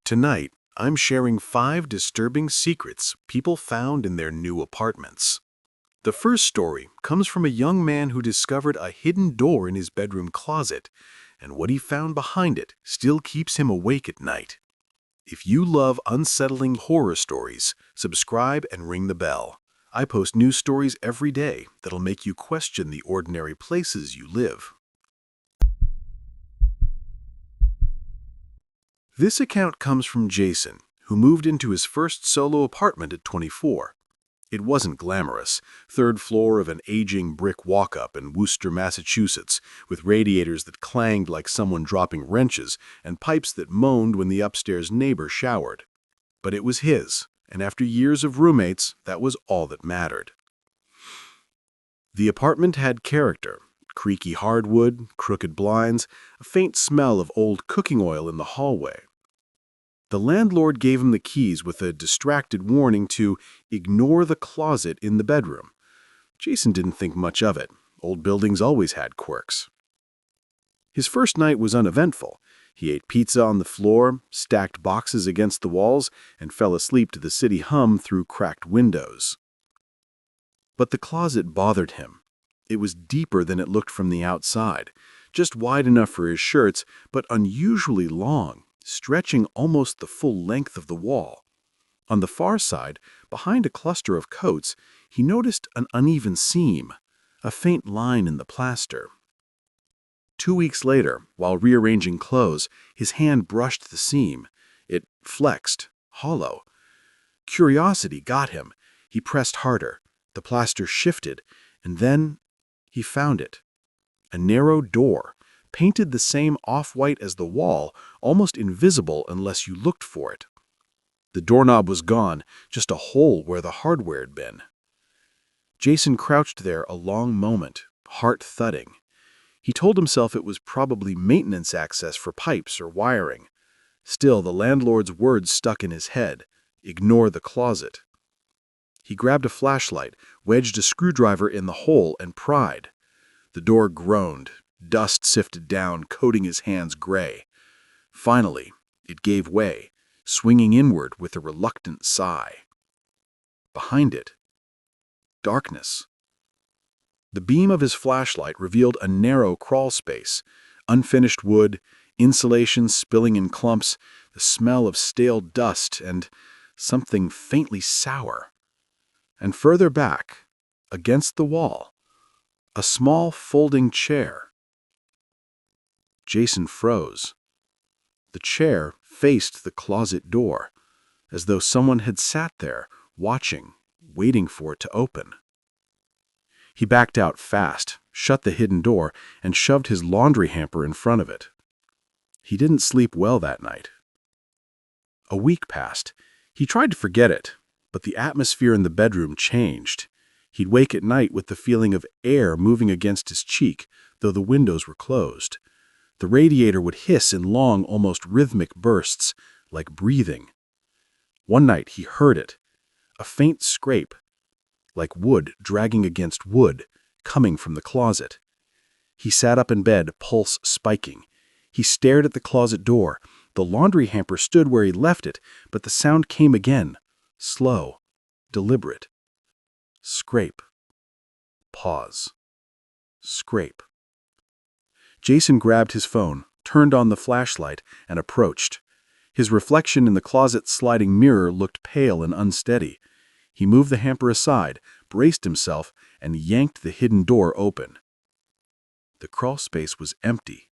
Tonight, I'm sharing 5 disturbing secrets people found in their new apartments. The first story comes from a young man who discovered a hidden door in his bedroom closet, and what he found behind it still keeps him awake at night. If you love unsettling horror stories, subscribe and ring the bell. I post new stories every day that'll make you question the ordinary places you live. This account comes from Jason, who moved into his first solo apartment at 24. It wasn't glamorous, third floor of an aging brick walk-up in Worcester, Massachusetts, with radiators that clanged like someone dropping wrenches and pipes that moaned when the upstairs neighbor showered. But it was his, and after years of roommates, that was all that mattered. The apartment had character: creaky hardwood, crooked blinds, a faint smell of old cooking oil in the hallway. The landlord gave him the keys with a distracted warning to ignore the closet in the bedroom. Jason didn't think much of it. Old buildings always had quirks. His first night was uneventful. He ate pizza on the floor, stacked boxes against the walls, and fell asleep to the city hum through cracked windows. But the closet bothered him. It was deeper than it looked from the outside, just wide enough for his shirts, but unusually long, stretching almost the full length of the wall. On the far side, behind a cluster of coats, he noticed an uneven seam, a faint line in the plaster. 2 weeks later, while rearranging clothes, his hand brushed the seam. It flexed, hollow. Curiosity got him. He pressed harder. The plaster shifted, and then he found it. A narrow door, painted the same off-white as the wall, almost invisible unless you looked for it. The doorknob was gone, just a hole where the hardware had been. Jason crouched there a long moment, heart thudding. He told himself it was probably maintenance access for pipes or wiring. Still, the landlord's words stuck in his head: ignore the closet. He grabbed a flashlight, wedged a screwdriver in the hole, and pried. The door groaned. Dust sifted down, coating his hands gray. Finally, it gave way, swinging inward with a reluctant sigh. Behind it, darkness. The beam of his flashlight revealed a narrow crawl space, unfinished wood, insulation spilling in clumps, the smell of stale dust, and something faintly sour. And further back, against the wall, a small folding chair. Jason froze. The chair faced the closet door, as though someone had sat there, watching, waiting for it to open. He backed out fast, shut the hidden door, and shoved his laundry hamper in front of it. He didn't sleep well that night. A week passed. He tried to forget it, but the atmosphere in the bedroom changed. He'd wake at night with the feeling of air moving against his cheek, though the windows were closed. The radiator would hiss in long, almost rhythmic bursts, like breathing. One night he heard it, a faint scrape, like wood dragging against wood, coming from the closet. He sat up in bed, pulse spiking. He stared at the closet door. The laundry hamper stood where he left it, but the sound came again, slow, deliberate. Scrape. Pause. Scrape. Jason grabbed his phone, turned on the flashlight, and approached. His reflection in the closet's sliding mirror looked pale and unsteady. He moved the hamper aside, braced himself, and yanked the hidden door open. The crawl space was empty.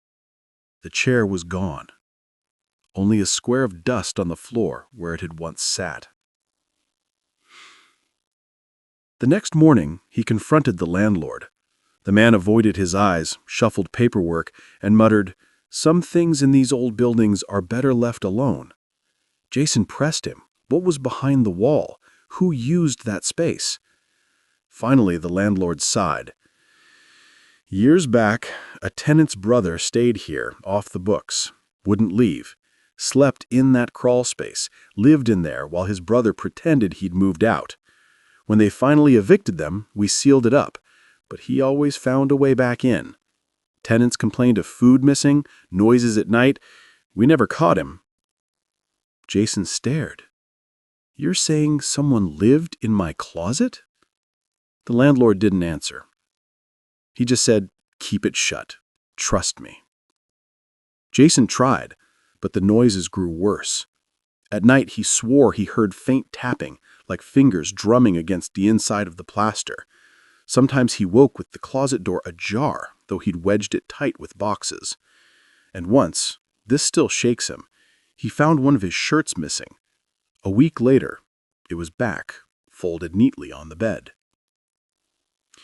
The chair was gone. Only a square of dust on the floor where it had once sat. The next morning, he confronted the landlord. The man avoided his eyes, shuffled paperwork, and muttered, "Some things in these old buildings are better left alone." Jason pressed him. What was behind the wall? Who used that space? Finally, the landlord sighed. "Years back, a tenant's brother stayed here, off the books, wouldn't leave, slept in that crawl space, lived in there while his brother pretended he'd moved out. When they finally evicted them, we sealed it up, but he always found a way back in. Tenants complained of food missing, noises at night. We never caught him." Jason stared. "You're saying someone lived in my closet?" The landlord didn't answer. He just said, "Keep it shut. Trust me." Jason tried, but the noises grew worse. At night, he swore he heard faint tapping, like fingers drumming against the inside of the plaster. Sometimes he woke with the closet door ajar, though he'd wedged it tight with boxes. And once, this still shakes him, he found one of his shirts missing. A week later, it was back, folded neatly on the bed.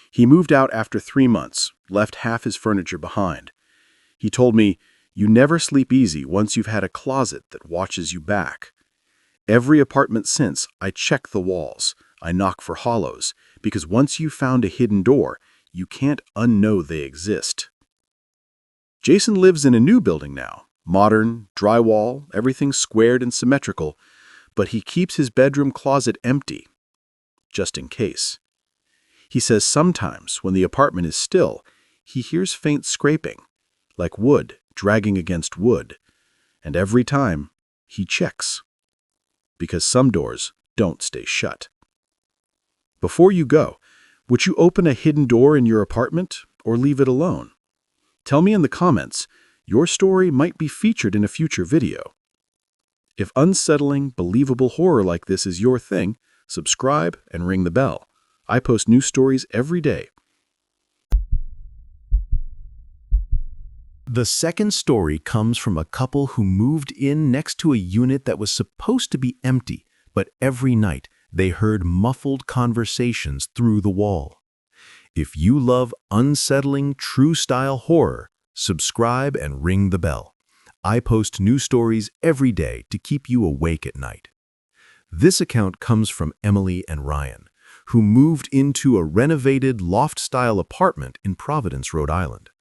He moved out after 3 months, left half his furniture behind. He told me, "You never sleep easy once you've had a closet that watches you back. Every apartment since, I check the walls. I knock for hollows, because once you've found a hidden door, you can't unknow they exist." Jason lives in a new building now. Modern, drywall, everything squared and symmetrical, but he keeps his bedroom closet empty, just in case. He says sometimes, when the apartment is still, he hears faint scraping, like wood dragging against wood, and every time, he checks. Because some doors don't stay shut. Before you go, would you open a hidden door in your apartment or leave it alone? Tell me in the comments. Your story might be featured in a future video. If unsettling, believable horror like this is your thing, subscribe and ring the bell. I post new stories every day. The second story comes from a couple who moved in next to a unit that was supposed to be empty, but every night they heard muffled conversations through the wall. If you love unsettling, true-style horror, subscribe and ring the bell. I post new stories every day to keep you awake at night. This account comes from Emily and Ryan, who moved into a renovated loft-style apartment in Providence, Rhode Island.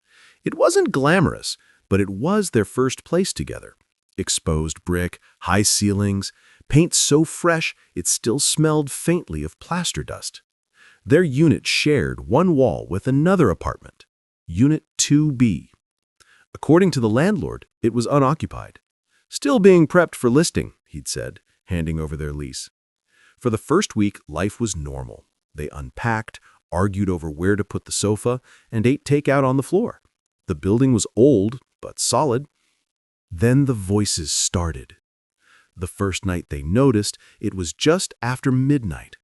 It wasn't glamorous, but it was their first place together. Exposed brick, high ceilings, paint so fresh it still smelled faintly of plaster dust. Their unit shared one wall with another apartment, Unit 2B. According to the landlord, it was unoccupied. "Still being prepped for listing," he'd said, handing over their lease. For the first week, life was normal. They unpacked, argued over where to put the sofa, and ate takeout on the floor. The building was old, but solid. Then the voices started. The first night they noticed, it was just after midnight.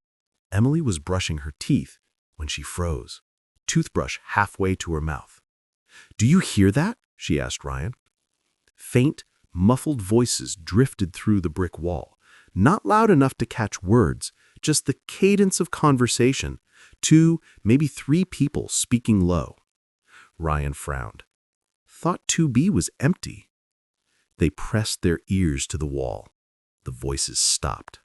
Emily was brushing her teeth when she froze, toothbrush halfway to her mouth. "Do you hear that?" she asked Ryan. Faint, muffled voices drifted through the brick wall, not loud enough to catch words, just the cadence of conversation, 2, maybe 3 people speaking low. Ryan frowned. Thought 2B was empty. They pressed their ears to the wall. The voices stopped.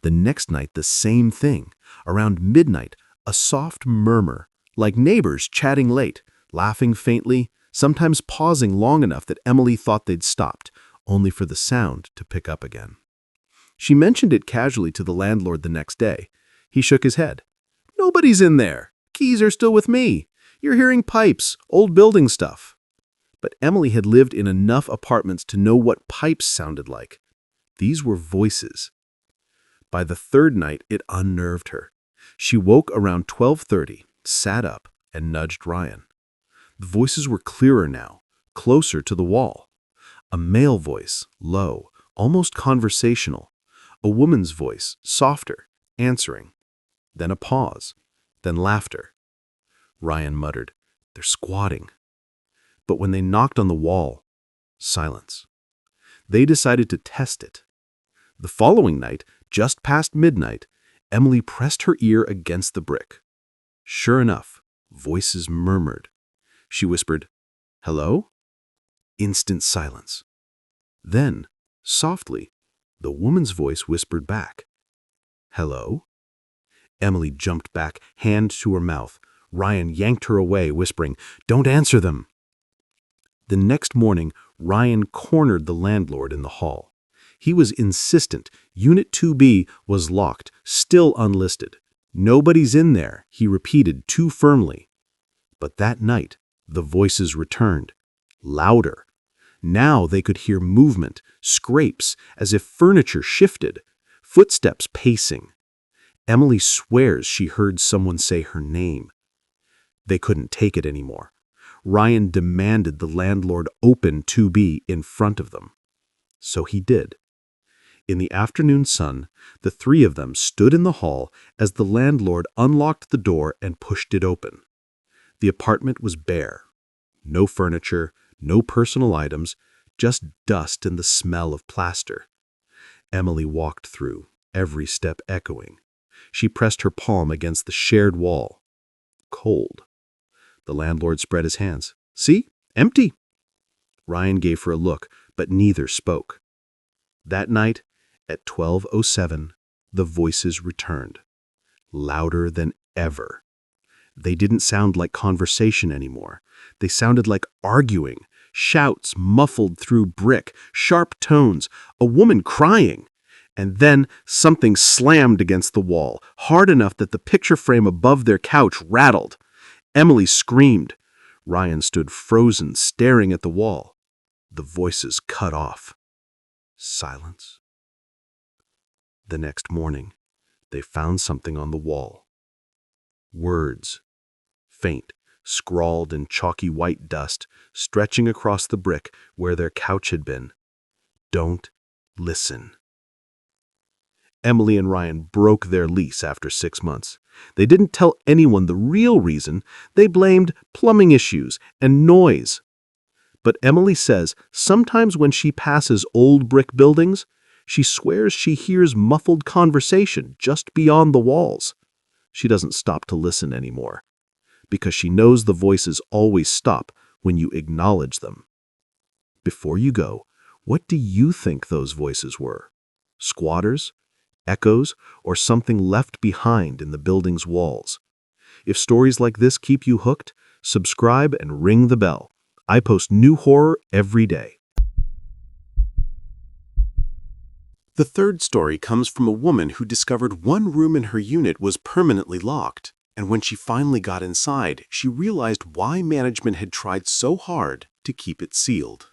The next night, the same thing. Around midnight, a soft murmur, like neighbors chatting late, laughing faintly, sometimes pausing long enough that Emily thought they'd stopped, only for the sound to pick up again. She mentioned it casually to the landlord the next day. He shook his head. "Nobody's in there. Keys are still with me. You're hearing pipes, old building stuff." But Emily had lived in enough apartments to know what pipes sounded like. These were voices. By the third night, it unnerved her. She woke around 12:30, sat up, and nudged Ryan. The voices were clearer now, closer to the wall. A male voice, low, almost conversational. A woman's voice, softer, answering. Then a pause, then laughter. Ryan muttered, "They're squatting." But when they knocked on the wall, silence. They decided to test it. The following night, just past midnight, Emily pressed her ear against the brick. Sure enough, voices murmured. She whispered, "Hello?" Instant silence. Then, softly, the woman's voice whispered back, "Hello?" Emily jumped back, hand to her mouth. Ryan yanked her away, whispering, "Don't answer them." The next morning, Ryan cornered the landlord in the hall. He was insistent. Unit 2B was locked, still unlisted. "Nobody's in there," he repeated too firmly. But that night, the voices returned, louder. Now they could hear movement, scrapes, as if furniture shifted, footsteps pacing. Emily swears she heard someone say her name. They couldn't take it anymore. Ryan demanded the landlord open 2B in front of them. So he did. In the afternoon sun, the three of them stood in the hall as the landlord unlocked the door and pushed it open. The apartment was bare. No furniture, no personal items, just dust and the smell of plaster. Emily walked through, every step echoing. She pressed her palm against the shared wall. Cold. The landlord spread his hands. "See? Empty." Ryan gave her a look, but neither spoke. That night, at 12:07, the voices returned. Louder than ever. They didn't sound like conversation anymore. They sounded like arguing, shouts muffled through brick, sharp tones, a woman crying. And then something slammed against the wall, hard enough that the picture frame above their couch rattled. Emily screamed. Ryan stood frozen, staring at the wall. The voices cut off. Silence. The next morning, they found something on the wall. Words. Faint, scrawled in chalky white dust, stretching across the brick where their couch had been. Don't listen. Emily and Ryan broke their lease after 6 months. They didn't tell anyone the real reason. They blamed plumbing issues and noise. But Emily says sometimes when she passes old brick buildings, she swears she hears muffled conversation just beyond the walls. She doesn't stop to listen anymore, because she knows the voices always stop when you acknowledge them. Before you go, what do you think those voices were? Squatters? Echoes, or something left behind in the building's walls? If stories like this keep you hooked, subscribe and ring the bell. I post new horror every day. The third story comes from a woman who discovered one room in her unit was permanently locked, and when she finally got inside, she realized why management had tried so hard to keep it sealed.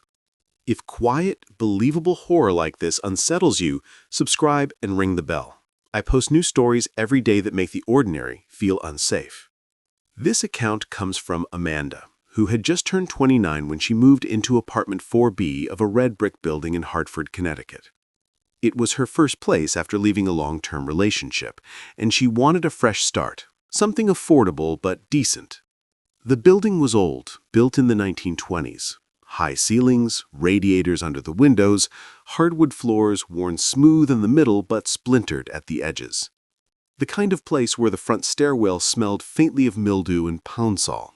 If quiet, believable horror like this unsettles you, subscribe and ring the bell. I post new stories every day that make the ordinary feel unsafe. This account comes from Amanda, who had just turned 29 when she moved into apartment 4B of a red brick building in Hartford, Connecticut. It was her first place after leaving a long-term relationship, and she wanted a fresh start, something affordable but decent. The building was old, built in the 1920s. High ceilings, radiators under the windows, hardwood floors worn smooth in the middle but splintered at the edges. The kind of place where the front stairwell smelled faintly of mildew and Pine-Sol.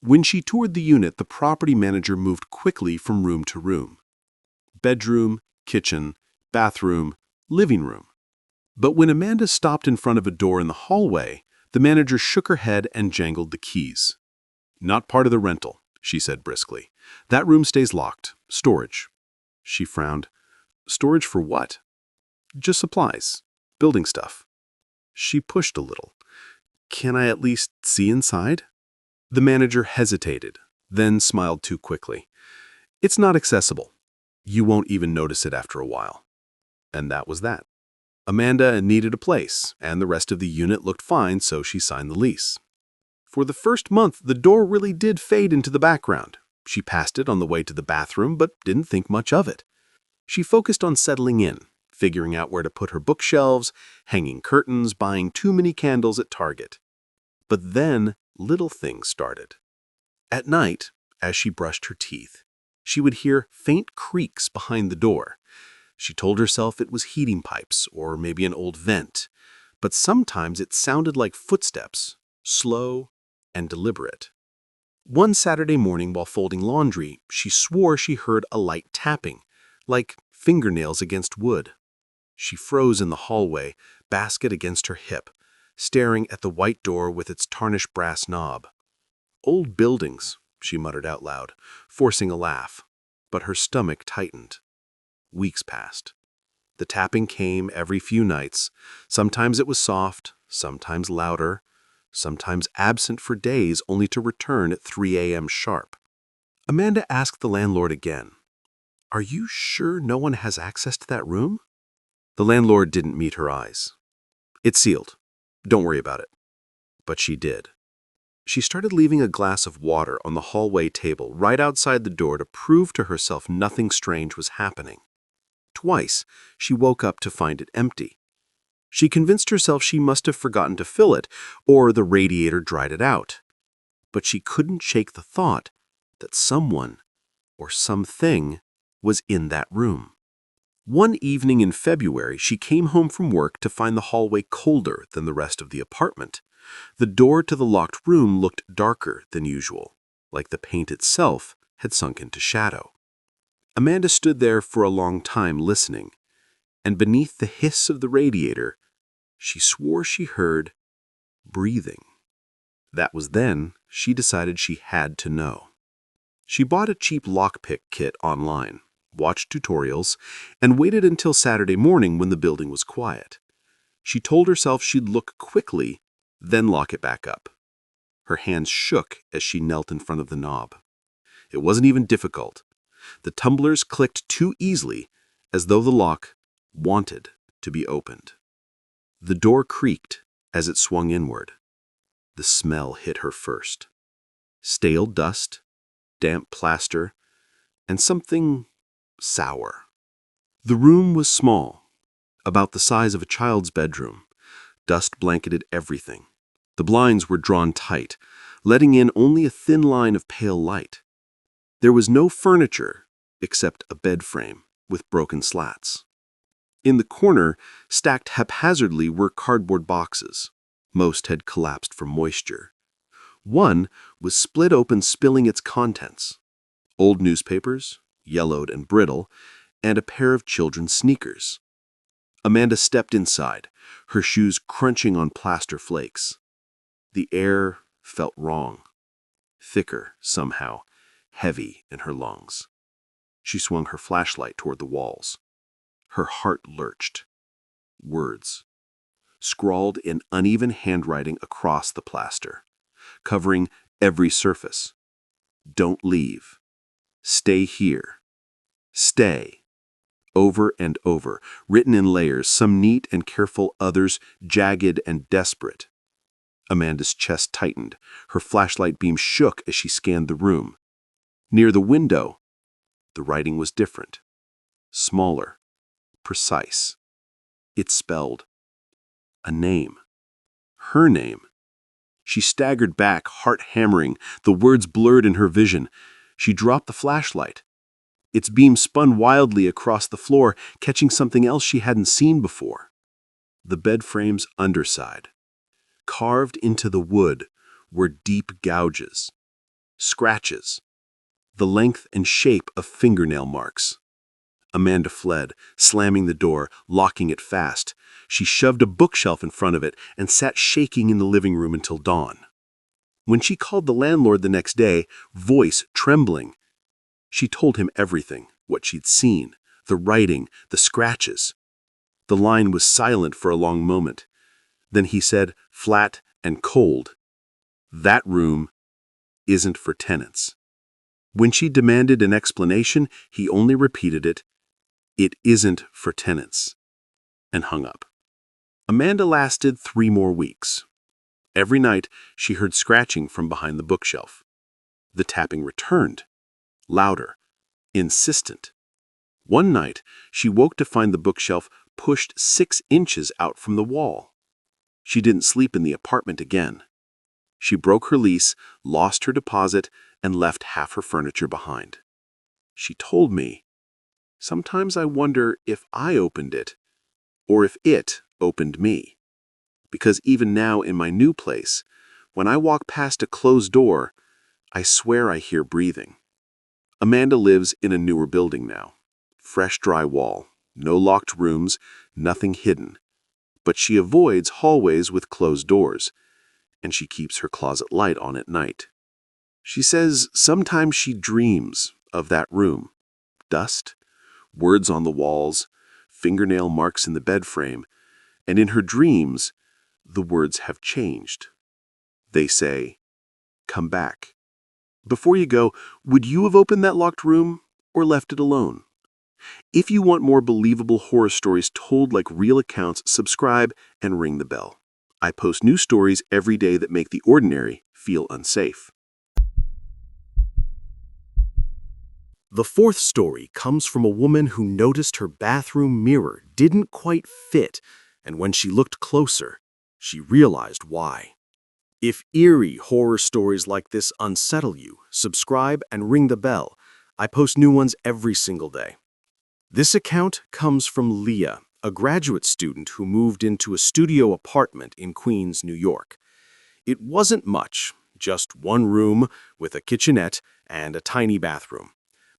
When she toured the unit, the property manager moved quickly from room to room. Bedroom, kitchen, bathroom, living room. But when Amanda stopped in front of a door in the hallway, the manager shook her head and jangled the keys. "Not part of the rental," she said briskly. "That room stays locked. Storage." She frowned. "Storage for what?" "Just supplies. Building stuff." She pushed a little. "Can I at least see inside?" The manager hesitated, then smiled too quickly. "It's not accessible. You won't even notice it after a while." And that was that. Amanda needed a place, and the rest of the unit looked fine, so she signed the lease. For the first month, the door really did fade into the background. She passed it on the way to the bathroom, but didn't think much of it. She focused on settling in, figuring out where to put her bookshelves, hanging curtains, buying too many candles at Target. But then, little things started. At night, as she brushed her teeth, she would hear faint creaks behind the door. She told herself it was heating pipes, or maybe an old vent. But sometimes it sounded like footsteps, slow and deliberate. One Saturday morning while folding laundry, she swore she heard a light tapping, like fingernails against wood. She froze in the hallway, basket against her hip, staring at the white door with its tarnished brass knob. "Old buildings," she muttered out loud, forcing a laugh, but her stomach tightened. Weeks passed. The tapping came every few nights. Sometimes it was soft, sometimes louder, sometimes absent for days only to return at 3 a.m. sharp. Amanda asked the landlord again, "Are you sure no one has access to that room?" The landlord didn't meet her eyes. "It's sealed. Don't worry about it." But she did. She started leaving a glass of water on the hallway table right outside the door to prove to herself nothing strange was happening. Twice, she woke up to find it empty. She convinced herself she must have forgotten to fill it, or the radiator dried it out. But she couldn't shake the thought that someone or something was in that room. One evening in February, she came home from work to find the hallway colder than the rest of the apartment. The door to the locked room looked darker than usual, like the paint itself had sunk into shadow. Amanda stood there for a long time listening, and beneath the hiss of the radiator, she swore she heard breathing. That was then she decided she had to know. She bought a cheap lockpick kit online, watched tutorials, and waited until Saturday morning when the building was quiet. She told herself she'd look quickly, then lock it back up. Her hands shook as she knelt in front of the knob. It wasn't even difficult. The tumblers clicked too easily, as though the lock wanted to be opened. The door creaked as it swung inward. The smell hit her first. Stale dust, damp plaster, and something sour. The room was small, about the size of a child's bedroom. Dust blanketed everything. The blinds were drawn tight, letting in only a thin line of pale light. There was no furniture except a bed frame with broken slats. In the corner, stacked haphazardly, were cardboard boxes. Most had collapsed from moisture. One was split open, spilling its contents: old newspapers, yellowed and brittle, and a pair of children's sneakers. Amanda stepped inside, her shoes crunching on plaster flakes. The air felt wrong, thicker somehow, heavy in her lungs. She swung her flashlight toward the walls. Her heart lurched. Words, scrawled in uneven handwriting across the plaster, covering every surface. "Don't leave. Stay here. Stay." Over and over, written in layers, some neat and careful, others jagged and desperate. Amanda's chest tightened. Her flashlight beam shook as she scanned the room. Near the window, the writing was different. Smaller, precise. It spelled a name. Her name. She staggered back, heart hammering, the words blurred in her vision. She dropped the flashlight. Its beam spun wildly across the floor, catching something else she hadn't seen before. The bed frame's underside. Carved into the wood were deep gouges, scratches, the length and shape of fingernail marks. Amanda fled, slamming the door, locking it fast. She shoved a bookshelf in front of it and sat shaking in the living room until dawn. When she called the landlord the next day, voice trembling, she told him everything, what she'd seen, the writing, the scratches. The line was silent for a long moment. Then he said, flat and cold, "That room isn't for tenants." When she demanded an explanation, he only repeated it, "It isn't for tenants," and hung up. Amanda lasted 3 more weeks. Every night, she heard scratching from behind the bookshelf. The tapping returned, louder, insistent. One night, she woke to find the bookshelf pushed 6 inches out from the wall. She didn't sleep in the apartment again. She broke her lease, lost her deposit, and left half her furniture behind. She told me, "Sometimes I wonder if I opened it, or if it opened me. Because even now in my new place, when I walk past a closed door, I swear I hear breathing." Amanda lives in a newer building now. Fresh drywall, no locked rooms, nothing hidden. But she avoids hallways with closed doors, and she keeps her closet light on at night. She says sometimes she dreams of that room. Dust, words on the walls, fingernail marks in the bed frame, and in her dreams, the words have changed. They say, "Come back." Before you go, would you have opened that locked room or left it alone? If you want more believable horror stories told like real accounts, subscribe and ring the bell. I post new stories every day that make the ordinary feel unsafe. The fourth story comes from a woman who noticed her bathroom mirror didn't quite fit, and when she looked closer, she realized why. If eerie horror stories like this unsettle you, subscribe and ring the bell. I post new ones every single day. This account comes from Leah, a graduate student who moved into a studio apartment in Queens, New York. It wasn't much, just one room with a kitchenette and a tiny bathroom.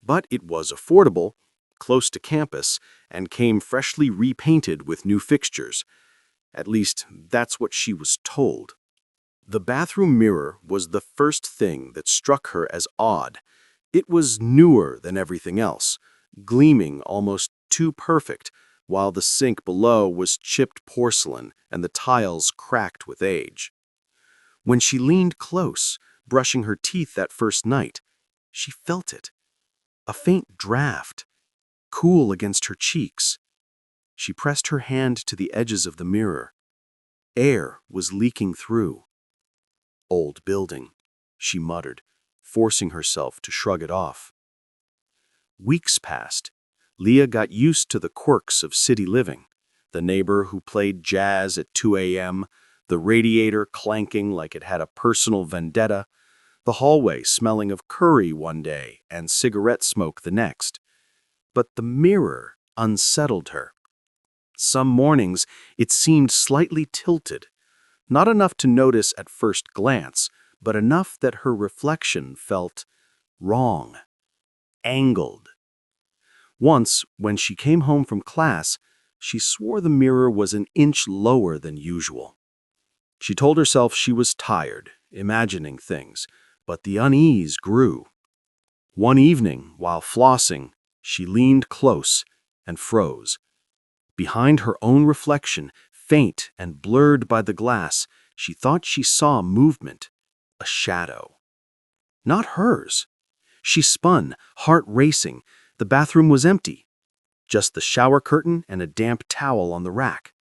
But it was affordable, close to campus, and came freshly repainted with new fixtures. At least, that's what she was told. The bathroom mirror was the first thing that struck her as odd. It was newer than everything else, gleaming almost too perfect, while the sink below was chipped porcelain and the tiles cracked with age. When she leaned close, brushing her teeth that first night, she felt it. A faint draft, cool against her cheeks. She pressed her hand to the edges of the mirror. Air was leaking through. "Old building," she muttered, forcing herself to shrug it off. Weeks passed. Leah got used to the quirks of city living. The neighbor who played jazz at 2 a.m., the radiator clanking like it had a personal vendetta, the hallway smelling of curry one day and cigarette smoke the next. But the mirror unsettled her. Some mornings it seemed slightly tilted, not enough to notice at first glance, but enough that her reflection felt wrong, angled. Once, when she came home from class, she swore the mirror was an inch lower than usual. She told herself she was tired, imagining things, but the unease grew. One evening, while flossing, she leaned close and froze. Behind her own reflection, faint and blurred by the glass, she thought she saw movement, a shadow. Not hers. She spun, heart racing. The bathroom was empty. Just the shower curtain and a damp towel on the rack.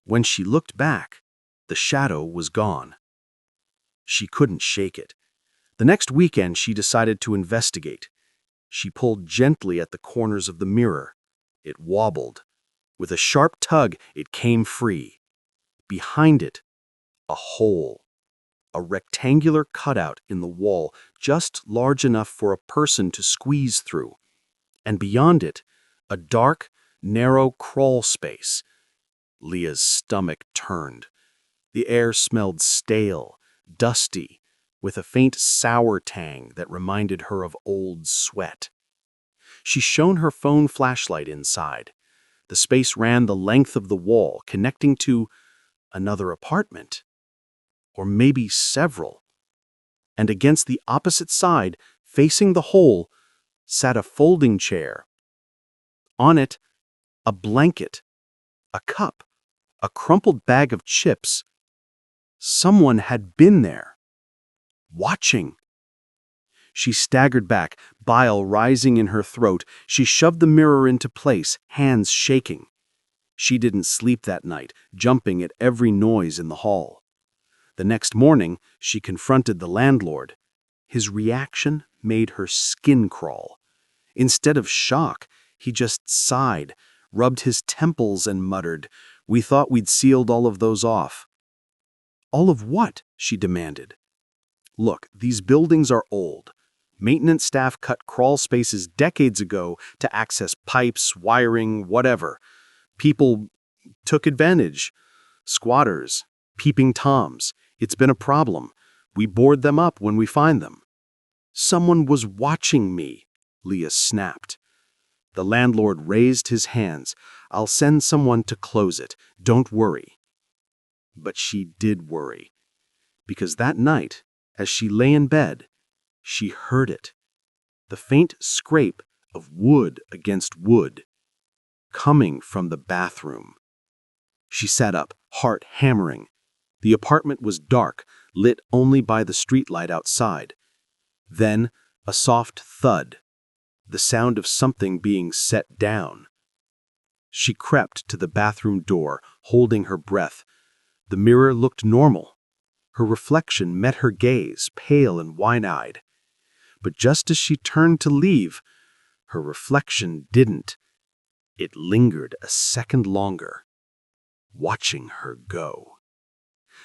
When she looked back, the shadow was gone. She couldn't shake it. The next weekend, she decided to investigate. She pulled gently at the corners of the mirror. It wobbled. With a sharp tug, it came free. Behind it, a hole. A rectangular cutout in the wall, just large enough for a person to squeeze through. And beyond it, a dark, narrow crawl space. Leah's stomach turned. The air smelled stale, dusty, with a faint sour tang that reminded her of old sweat. She shone her phone flashlight inside. The space ran the length of the wall, connecting to another apartment. Or maybe several. And against the opposite side, facing the hole, sat a folding chair. On it, a blanket, a cup, a crumpled bag of chips. Someone had been there, watching. She staggered back, bile rising in her throat. She shoved the mirror into place, hands shaking. She didn't sleep that night, jumping at every noise in the hall. The next morning, she confronted the landlord. His reaction made her skin crawl. Instead of shock, he just sighed, rubbed his temples and muttered, "We thought we'd sealed all of those off." "All of what?" she demanded. "Look, these buildings are old. Maintenance staff cut crawl spaces decades ago to access pipes, wiring, whatever. People took advantage. Squatters, peeping Toms. It's been a problem. We board them up when we find them." "Someone was watching me," Leah snapped. The landlord raised his hands. "I'll send someone to close it. Don't worry." But she did worry. Because that night, as she lay in bed, she heard it. The faint scrape of wood against wood, coming from the bathroom. She sat up, heart hammering. The apartment was dark, lit only by the streetlight outside. Then, a soft thud. the sound of something being set down. She crept to the bathroom door, holding her breath. The mirror looked normal. Her reflection met her gaze, pale and wine-eyed. But just as she turned to leave, her reflection didn't. It lingered a second longer, watching her go.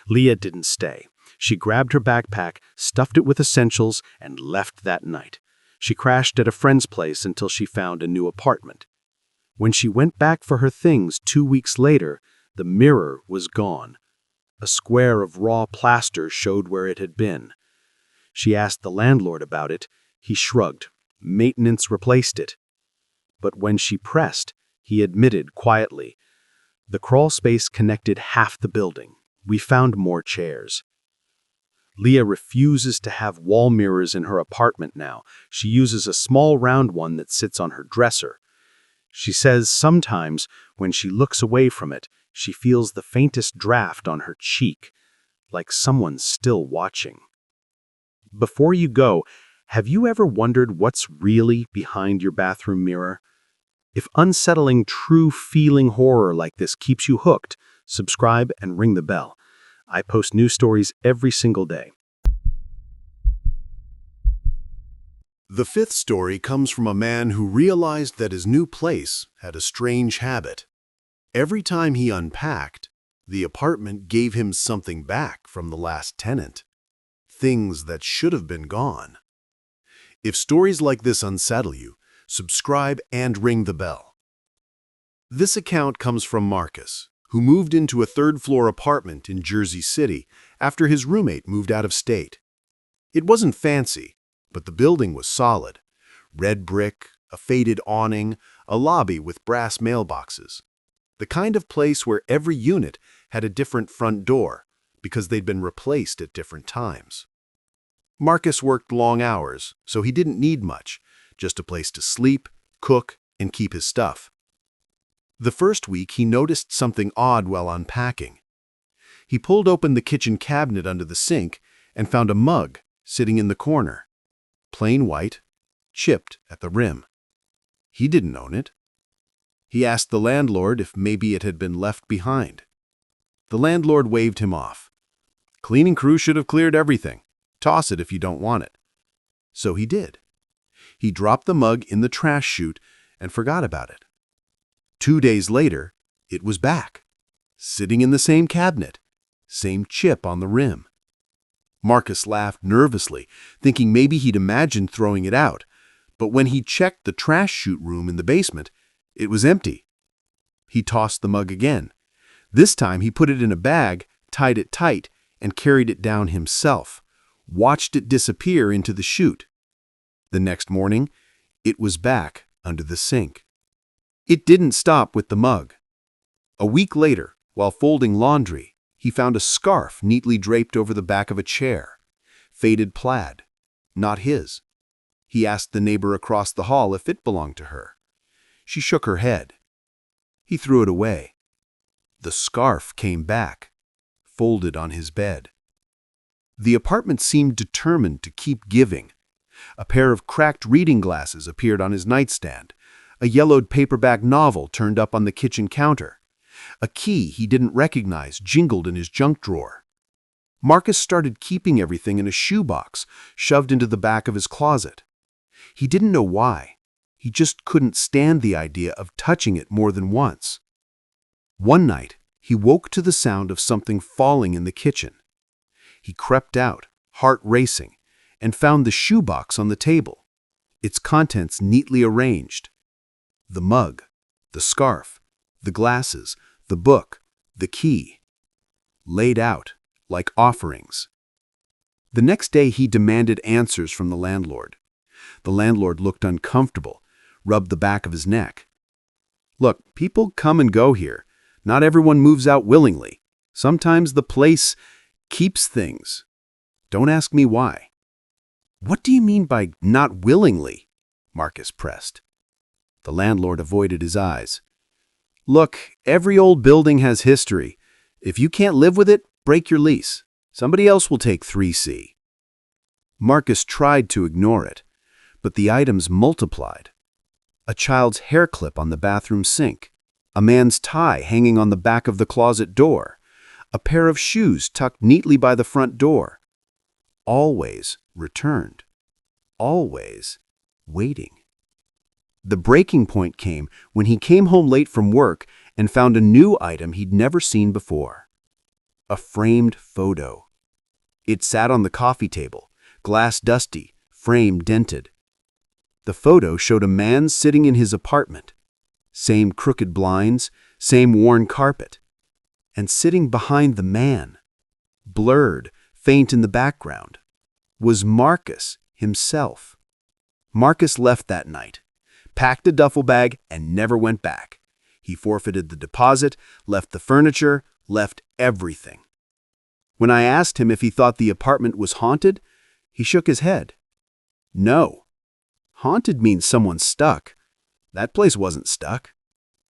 Leah didn't stay. She grabbed her backpack, stuffed it with essentials, and left that night. She crashed at a friend's place until she found a new apartment. When she went back for her things 2 weeks later, the mirror was gone. A square of raw plaster showed where it had been. She asked the landlord about it. He shrugged. Maintenance replaced it. But when she pressed, he admitted quietly, "The crawl space connected half the building. We found more chairs." Leah refuses to have wall mirrors in her apartment now. She uses a small round one that sits on her dresser. She says sometimes when she looks away from it, she feels the faintest draft on her cheek, like someone's still watching. Before you go, have you ever wondered what's really behind your bathroom mirror? If unsettling, true-feeling horror like this keeps you hooked, subscribe and ring the bell. I post new stories every single day. The fifth story comes from a man who realized that his new place had a strange habit. Every time he unpacked, the apartment gave him something back from the last tenant. Things that should have been gone. If stories like this unsettle you, subscribe and ring the bell. This account comes from Marcus, who moved into a third-floor apartment in Jersey City after his roommate moved out of state. It wasn't fancy, but the building was solid. Red brick, a faded awning, a lobby with brass mailboxes. The kind of place where every unit had a different front door because they'd been replaced at different times. Marcus worked long hours, so he didn't need much, just a place to sleep, cook, and keep his stuff. The first week, he noticed something odd while unpacking. He pulled open the kitchen cabinet under the sink and found a mug sitting in the corner. Plain white, chipped at the rim. He didn't own it. He asked the landlord if maybe it had been left behind. The landlord waved him off. "Cleaning crew should have cleared everything. Toss it if you don't want it." So he did. He dropped the mug in the trash chute and forgot about it. 2 days later, it was back, sitting in the same cabinet, same chip on the rim. Marcus laughed nervously, thinking maybe he'd imagined throwing it out, but when he checked the trash chute room in the basement, it was empty. He tossed the mug again. This time he put it in a bag, tied it tight, and carried it down himself, watched it disappear into the chute. The next morning, it was back under the sink. It didn't stop with the mug. A week later, while folding laundry, he found a scarf neatly draped over the back of a chair. Faded plaid. Not his. He asked the neighbor across the hall if it belonged to her. She shook her head. He threw it away. The scarf came back, folded on his bed. The apartment seemed determined to keep giving. A pair of cracked reading glasses appeared on his nightstand. A yellowed paperback novel turned up on the kitchen counter. A key he didn't recognize jingled in his junk drawer. Marcus started keeping everything in a shoebox shoved into the back of his closet. He didn't know why. He just couldn't stand the idea of touching it more than once. One night, he woke to the sound of something falling in the kitchen. He crept out, heart racing, and found the shoebox on the table, its contents neatly arranged. The mug, the scarf, the glasses, the book, the key, laid out like offerings. The next day he demanded answers from the landlord. The landlord looked uncomfortable, rubbed the back of his neck. "Look, people come and go here. Not everyone moves out willingly. Sometimes the place keeps things. Don't ask me why." "What do you mean by not willingly?" Marcus pressed. The landlord avoided his eyes. "Look, every old building has history. If you can't live with it, break your lease. Somebody else will take 3C. Marcus tried to ignore it, but the items multiplied. A child's hair clip on the bathroom sink, a man's tie hanging on the back of the closet door, a pair of shoes tucked neatly by the front door. Always returned. Always waiting. The breaking point came when he came home late from work and found a new item he'd never seen before. A framed photo. It sat on the coffee table, glass dusty, frame dented. The photo showed a man sitting in his apartment. Same crooked blinds, same worn carpet. And sitting behind the man, blurred, faint in the background, was Marcus himself. Marcus left that night, packed a duffel bag, and never went back. He forfeited the deposit, left the furniture, left everything. When I asked him if he thought the apartment was haunted, he shook his head. No. Haunted means someone's stuck. That place wasn't stuck.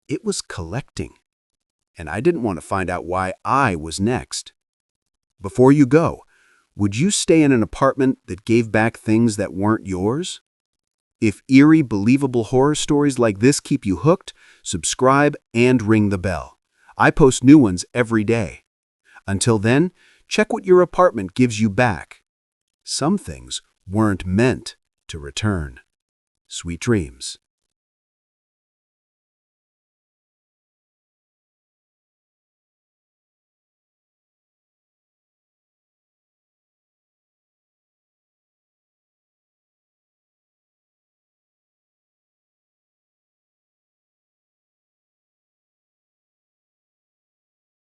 It was collecting. And I didn't want to find out why I was next. Before you go, would you stay in an apartment that gave back things that weren't yours? If eerie, believable horror stories like this keep you hooked, subscribe and ring the bell. I post new ones every day. Until then, check what your apartment gives you back. Some things weren't meant to return. Sweet dreams.